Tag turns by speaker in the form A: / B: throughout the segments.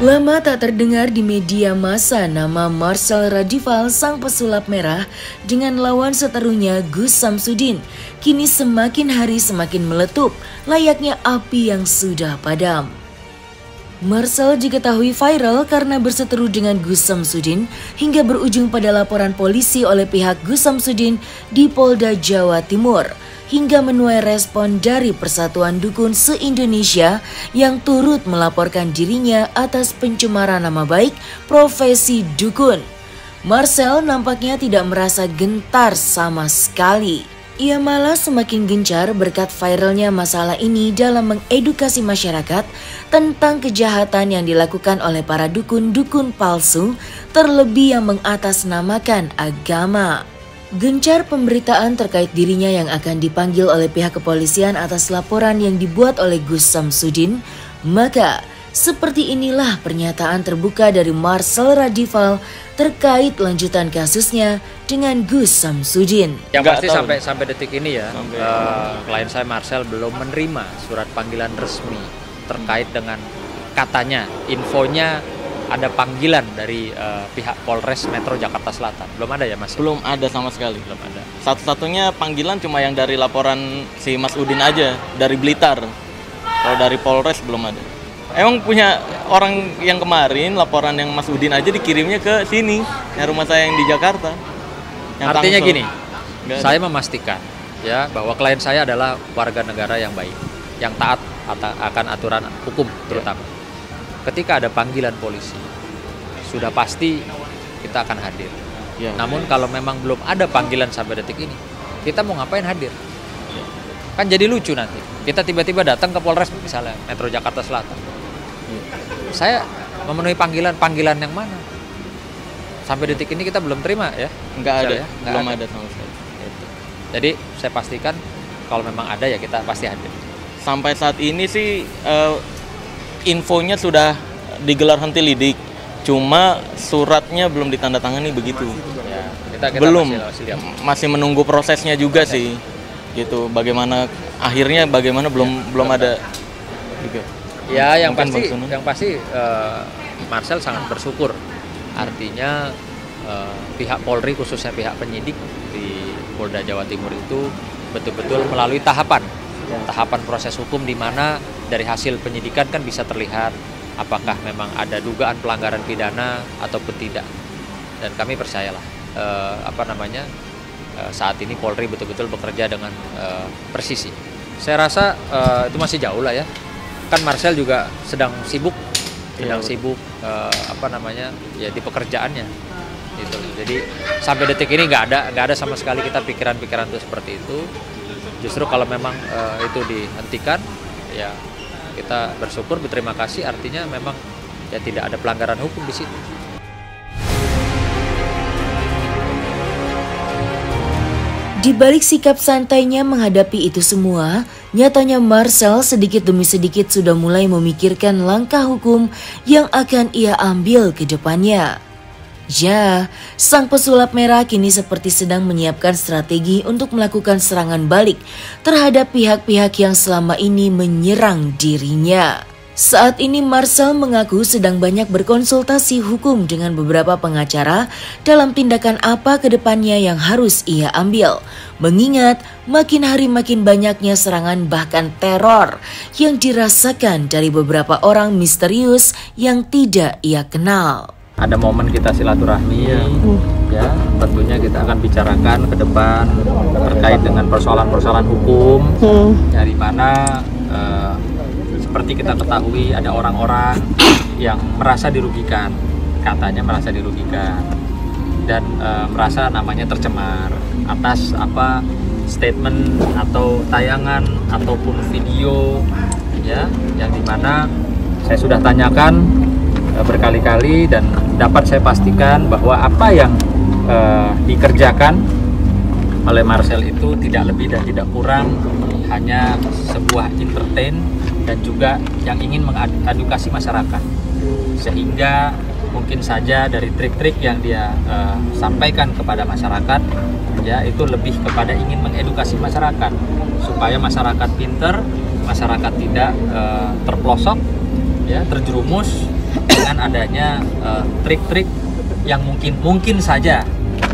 A: Lama tak terdengar di media massa nama Marcel Radival sang pesulap merah dengan lawan seterunya Gus Samsudin kini semakin hari semakin meletup layaknya api yang sudah padam. Marcel diketahui viral karena berseteru dengan Gus Samsudin hingga berujung pada laporan polisi oleh pihak Gus Samsudin di Polda Jawa Timur hingga menuai respon dari Persatuan Dukun se-Indonesia yang turut melaporkan dirinya atas pencemaran nama baik profesi dukun. Marcel nampaknya tidak merasa gentar sama sekali. Ia malah semakin gencar berkat viralnya masalah ini dalam mengedukasi masyarakat tentang kejahatan yang dilakukan oleh para dukun-dukun palsu, terlebih yang mengatasnamakan agama. Gencar pemberitaan terkait dirinya yang akan dipanggil oleh pihak kepolisian atas laporan yang dibuat oleh Gus Samsudin, maka seperti inilah pernyataan terbuka dari Marcel Radival terkait lanjutan kasusnya dengan Gus Samsudin.
B: Yang pasti sampai detik ini ya, klien saya Marcel belum menerima surat panggilan resmi terkait dengan katanya infonya ada panggilan dari pihak Polres Metro Jakarta Selatan. Belum ada ya Mas?
C: Belum ada sama sekali. Belum ada. Satu-satunya panggilan cuma yang dari laporan si Mas Udin aja, dari Blitar. Kalau dari Polres belum ada. Emang punya orang yang kemarin laporan yang Mas Udin aja dikirimnya ke sini, yang rumah saya yang di Jakarta. Yang
B: artinya
C: Tangsel.
B: gini, saya memastikan ya bahwa klien saya adalah warga negara yang baik, yang taat akan aturan hukum terutama. Ketika ada panggilan polisi, sudah pasti kita akan hadir.
C: Ya.
B: Namun kalau memang belum ada panggilan sampai detik ini, kita mau ngapain hadir? Ya. Kan jadi lucu nanti. Kita tiba-tiba datang ke Polres misalnya, Metro Jakarta Selatan. Ya. Saya memenuhi panggilan yang mana? Sampai detik ini kita belum terima ya?
C: Enggak ada,
B: ya?
C: belum ada sama sekali.
B: Gitu. Jadi saya pastikan kalau memang ada ya kita pasti hadir.
C: Sampai saat ini sih infonya sudah digelar henti lidik, cuma suratnya belum ditandatangani begitu.
B: Ya, kita
C: belum,
B: masih
C: menunggu prosesnya juga sih. Gitu. Bagaimana akhirnya belum ada. Juga.
B: Ya, yang pasti Marcel sangat bersyukur. Artinya pihak Polri khususnya pihak penyidik di Polda Jawa Timur itu betul-betul melalui tahapan proses hukum di mana dari hasil penyidikan kan bisa terlihat apakah memang ada dugaan pelanggaran pidana ataupun tidak. Dan kami percayalah saat ini Polri betul-betul bekerja dengan presisi. Saya rasa itu masih jauh lah ya. Kan Marcel juga sedang sibuk ya di pekerjaannya gitu. Jadi sampai detik ini nggak ada sama sekali kita pikiran-pikiran itu seperti itu. Justru kalau memang itu dihentikan ya kita bersyukur, berterima kasih, artinya memang ya tidak ada pelanggaran hukum di situ.
A: Di balik sikap santainya menghadapi itu semua, nyatanya Marcel sedikit demi sedikit sudah mulai memikirkan langkah hukum yang akan ia ambil ke depannya. Ya, sang pesulap merah kini seperti sedang menyiapkan strategi untuk melakukan serangan balik terhadap pihak-pihak yang selama ini menyerang dirinya. Saat ini Marcel mengaku sedang banyak berkonsultasi hukum dengan beberapa pengacara dalam tindakan apa ke depannya yang harus ia ambil. Mengingat makin hari makin banyaknya serangan bahkan teror yang dirasakan dari beberapa orang misterius yang tidak ia kenal.
B: Ada momen kita silaturahmi ya tentunya kita akan bicarakan ke depan terkait dengan persoalan-persoalan hukum dari mana seperti kita ketahui ada orang-orang yang merasa dirugikan, katanya merasa dirugikan dan merasa namanya tercemar atas statement atau tayangan ataupun video ya yang dimana saya sudah tanyakan berkali-kali dan dapat saya pastikan bahwa apa yang dikerjakan oleh Marcel itu tidak lebih dan tidak kurang hanya sebuah entertain dan juga yang ingin mengedukasi masyarakat, sehingga mungkin saja dari trik-trik yang dia sampaikan kepada masyarakat ya itu lebih kepada ingin mengedukasi masyarakat supaya masyarakat pinter, masyarakat tidak terpelosok ya terjerumus dengan adanya trik-trik yang mungkin saja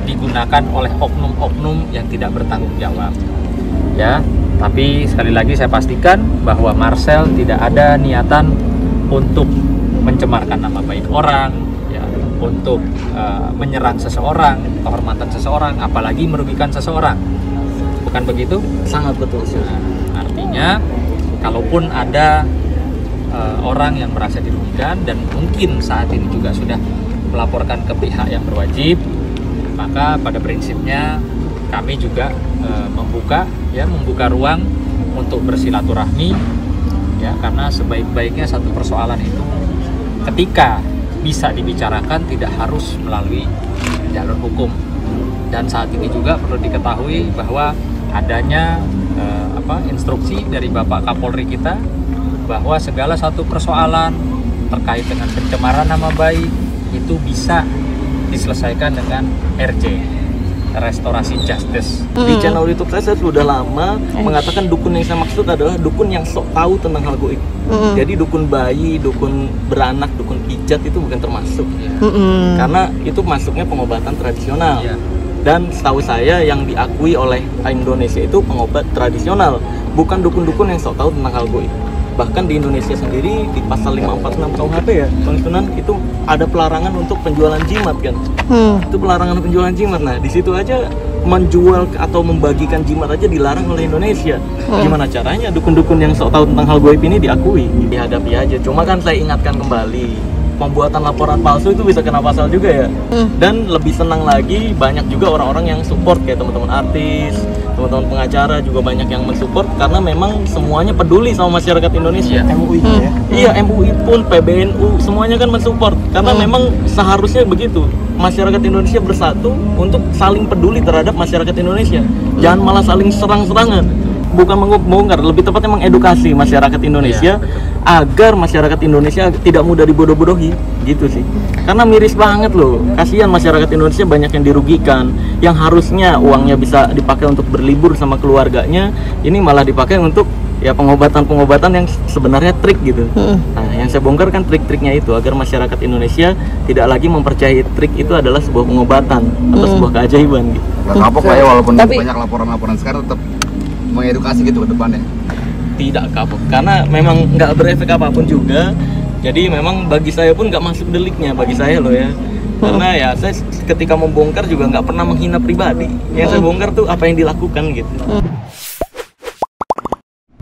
B: digunakan oleh oknum-oknum yang tidak bertanggung jawab. Ya, tapi sekali lagi saya pastikan bahwa Marcel tidak ada niatan untuk mencemarkan nama baik orang, ya, untuk menyerang seseorang, kehormatan seseorang, apalagi merugikan seseorang. Bukan begitu?
C: Sangat betul sih.
B: Nah, artinya kalaupun ada orang yang merasa dirugikan dan mungkin saat ini juga sudah melaporkan ke pihak yang berwajib, maka pada prinsipnya kami juga membuka ruang untuk bersilaturahmi, ya, karena sebaik-baiknya satu persoalan itu ketika bisa dibicarakan tidak harus melalui jalur hukum. Dan saat ini juga perlu diketahui bahwa adanya instruksi dari Bapak Kapolri kita bahwa segala satu persoalan terkait dengan pencemaran nama baik itu bisa diselesaikan dengan RJ, restorasi justice.
C: Di channel YouTube saya sudah lama mengatakan dukun yang saya maksud adalah dukun yang sok tahu tentang hal goib. Jadi dukun bayi, dukun beranak, dukun pijat itu bukan termasuk. Karena itu masuknya pengobatan tradisional. Dan setahu saya yang diakui oleh Indonesia itu pengobat tradisional, bukan dukun-dukun yang sok tahu tentang hal goib. Bahkan di Indonesia sendiri di pasal 546 KUHP ya, Bang Sunan, itu ada pelarangan untuk penjualan jimat kan. Itu pelarangan penjualan jimat. Nah, di situ aja menjual atau membagikan jimat aja dilarang oleh Indonesia. Gimana caranya dukun-dukun yang sok tahu tentang hal goib ini diakui? Dihadapi aja. Cuma kan saya ingatkan kembali, pembuatan laporan palsu itu bisa kena pasal juga ya. Dan lebih senang lagi, banyak juga orang-orang yang support kayak teman-teman artis, teman-teman pengacara juga banyak yang mensupport karena memang semuanya peduli sama masyarakat Indonesia.
D: MUI ya?
C: Iya, MUI pun, PBNU, semuanya kan mensupport karena memang seharusnya begitu. Masyarakat Indonesia bersatu untuk saling peduli terhadap masyarakat Indonesia. Jangan malah saling serang-serangan. Bukan membongkar, lebih tepatnya mengedukasi masyarakat Indonesia agar masyarakat Indonesia tidak mudah dibodoh-bodohi, gitu sih. Karena miris banget loh, kasihan masyarakat Indonesia banyak yang dirugikan, yang harusnya uangnya bisa dipakai untuk berlibur sama keluarganya, ini malah dipakai untuk ya pengobatan-pengobatan yang sebenarnya trik gitu. Nah, yang saya bongkar kan trik-triknya itu agar masyarakat Indonesia tidak lagi mempercayai trik itu adalah sebuah pengobatan atau sebuah keajaiban gitu.
D: Gak kapok lah ya, walaupun banyak laporan-laporan sekarang tetap mengedukasi gitu ke depannya.
C: Tidak kapok karena memang nggak berefek apapun juga. Jadi memang bagi saya pun nggak masuk deliknya, bagi saya loh ya. Karena ya saya ketika membongkar juga nggak pernah menghina pribadi. Yang saya bongkar tuh apa yang dilakukan gitu.